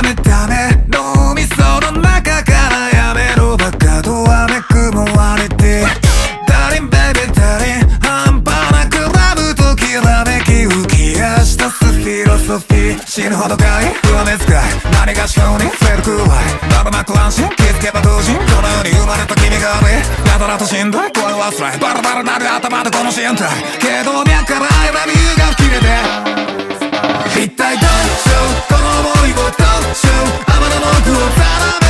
メダメ脳みその中からやめろバカとはめくも割れてダリンベイベーダリン半端なくラブときらめき浮き出したすフィロソフィー死ぬほどかい上目遣い何がしにフェルクワイラブマック安心気づけば同人この世に生まれた君が悪いやたらとしんどい声はつらいバラバラなる頭でこの身体けど脈から I love you が吹き出て一体どうしようこの想いをどうしよう天の奥をざらめ